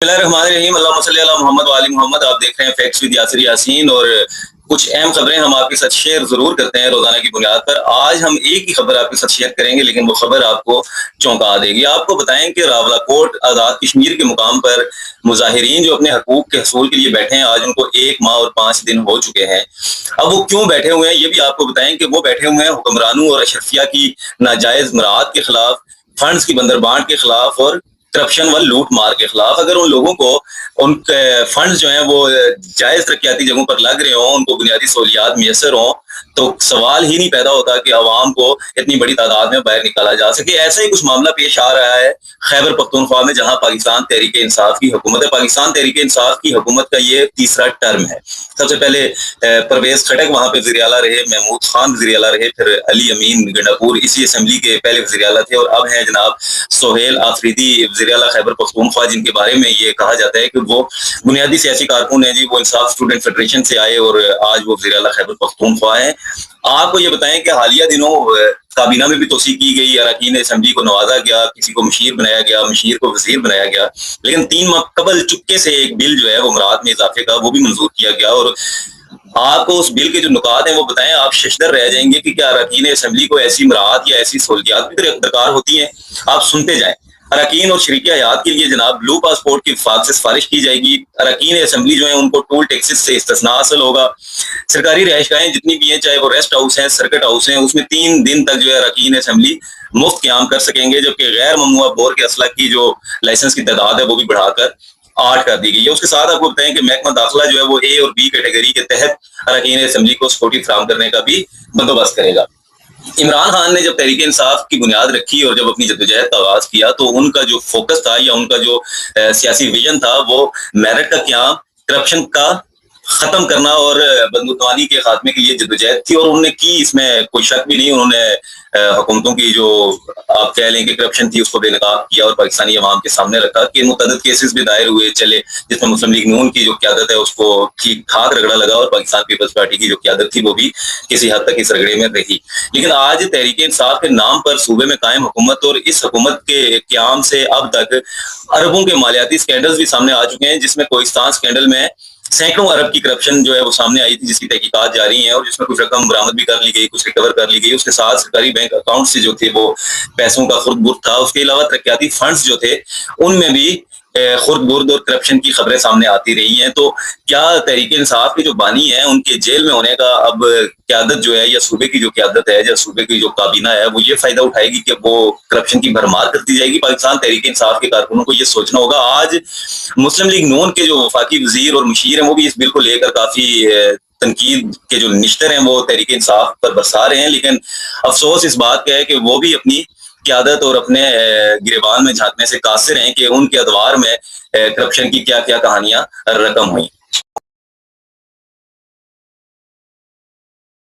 बिस्मिल्लाहिर्रहमानिर्रहीम, अल्लाहुम्मा सल्ली अला मोहम्मद व आलि मोहम्मद। आप देख रहे हैं फैक्ट्स विद यासिर यासीन और कुछ अहम खबरें हम आपके साथ शेयर जरूर करते हैं रोजाना की बुनियाद पर। आज हम एक ही खबर आपके साथ शेयर करेंगे, लेकिन वो खबर आपको चौंका देगी। आपको बताएं कि रावलाकोट आजाद कश्मीर के मुकाम पर मुजाहिरीन जो अपने हकूक के हसूल के लिए बैठे हैं, आज उनको 1 माह और 5 दिन हो चुके हैं। अब वो क्यों बैठे हुए हैं ये भी आपको बताएं कि वो बैठे हुए हैं हुक्मरानों और अशरफिया की नाजायज मराहत के खिलाफ, फंड्स की बंदरबांट के खिलाफ और करप्शन व लूट मार के खिलाफ। अगर उन लोगों को उनके फंड्स जो हैं वो जायज तरक्याती जगहों पर लग रहे हों, उनको बुनियादी सहूलियात मैसर हों, तो सवाल ही नहीं पैदा होता कि अवाम को इतनी बड़ी तादाद में बाहर निकाला जा सके। ऐसा ही कुछ मामला पेश आ रहा है खैबर पख्तूनख्वा में, जहां पाकिस्तान तहरीक इंसाफ की हुकूमत है। पाकिस्तान तहरीक इंसाफ की हुकूमत का ये तीसरा टर्म है। सबसे पहले परवेज खटक वहां पे वज़ीर आला रहे, महमूद खान वज़ीर आला रहे, फिर अली अमीन गंडापुर इसी असम्बली के पहले वज़ीर आला थे, और अब हैं जनाब सोहेल आफरीदी वज़ीर आला खैबर पख्तूनख्वा, जिनके बारे में ये कहा जाता है कि वो बुनियादी सियासी कारकुन है जी। वो इंसाफ स्टूडेंट फेडरेशन से आए और आज वो वज़ीर आला खैबर पख्तूनख्वा है। आपको ये बताएं कि हालिया दिनों काबीना में भी तोसी की गई, अरकान असम्बली को नवाजा गया, किसी को मशीर बनाया गया, मशीर को वजीर बनाया गया, लेकिन 3 माह कबल चुपके से एक बिल जो है वो मराद में इजाफे का वो भी मंजूर किया गया। और आपको उस बिल के जो नुकात हैं वो बताएं, आप शशदर रह जाएंगे कि क्या अरकान असम्बली को ऐसी मराहत या ऐसी सहूलियात भी दरकार होती हैं। आप सुनते जाएं। अरकान और शरीक हयात के लिए जनाब ब्लू पासपोर्ट की वफाक से सिफारिश की जाएगी। अरकान असम्बली जो है उनको टोल टैक्सेस से इस्तिस्ना हासिल होगा। सरकारी रहायशगाहें जितनी भी हैं, चाहे वो रेस्ट हाउस हैं, सर्किट हाउस हैं, उसमें 3 दिन तक जो है अरकान असम्बली मुफ्त क़याम कर सकेंगे, जबकि गैर ममनुआ बोर के असला की जो लाइसेंस की तादाद है वो भी बढ़ाकर 8 कर दी गई है। उसके साथ आपको बताएं कि महकमा दाखिला जो है वो ए और बी कैटेगरी के तहत अरकान असम्बली को सिक्योरिटी फराहम करने का भी बंदोबस्त करेगा। इमरान खान ने जब तहरीक इंसाफ की बुनियाद रखी और जब अपनी जद्दोजहद का आगाज किया, तो उनका जो फोकस था या उनका जो सियासी विजन था वो मेरिट का क़याम, करप्शन का खत्म करना और बदमुतवानी के खात्मे के लिए जद्दोजहद थी, और उन्होंने की, इसमें कोई शक भी नहीं। उन्होंने हुकूमतों की जो आप कह लें कि करप्शन थी उसको बेनकाब किया और पाकिस्तानी अवाम के सामने रखा कि मुतअद्दिद केसेस भी दायर हुए चले, जिसमें मुस्लिम लीग नून की जो क़यादत है उसको ठीक ठाक रगड़ा लगा, और पाकिस्तान पीपल्स पार्टी की जो क़यादत थी वो भी किसी हद तक इस रगड़े में रही। लेकिन आज तहरीक इंसाफ के नाम पर सूबे में कायम हुकूमत और इस हुकूमत के क़याम से अब तक अरबों के मालियाती स्कैंडल्स भी सामने आ चुके हैं, जिसमें कोहिस्तान स्कैंडल में सैकड़ों अरब की करप्शन जो है वो सामने आई थी, जिसकी तहकीकात जारी है और जिसमें कुछ रकम बरामद भी कर ली गई, कुछ रिकवर कर ली गई। उसके साथ सरकारी बैंक अकाउंट से जो थे वो पैसों का खुर्द-बुर्द था। उसके अलावा तरक्याती फंड्स जो थे उनमें भी खुर्द-बुर्द और करप्शन की खबरें सामने आती रही हैं। तो क्या तहरीक इंसाफ के जो बानी है उनके जेल में होने का अब क़यादत जो है, या सूबे की जो क़यादत है, या सूबे की जो काबीना है, वो ये फायदा उठाएगी कि वो करप्शन की भरमार करती जाएगी? पाकिस्तान तहरीक इंसाफ के कारकुनों को ये सोचना होगा। आज मुस्लिम लीग नून के जो वफाकी वजीर और मुशीर हैं वो भी इस बिल को लेकर काफी तनकीद के जो निश्तर हैं वो तहरीक इंसाफ पर बरसा रहे हैं, लेकिन अफसोस इस बात का है कि वो भी अपनी क़यादत और अपने गिरेबान में झांकने से कासिर हैं कि उनके अदवार में करप्शन की क्या क्या कहानियां रकम हुई।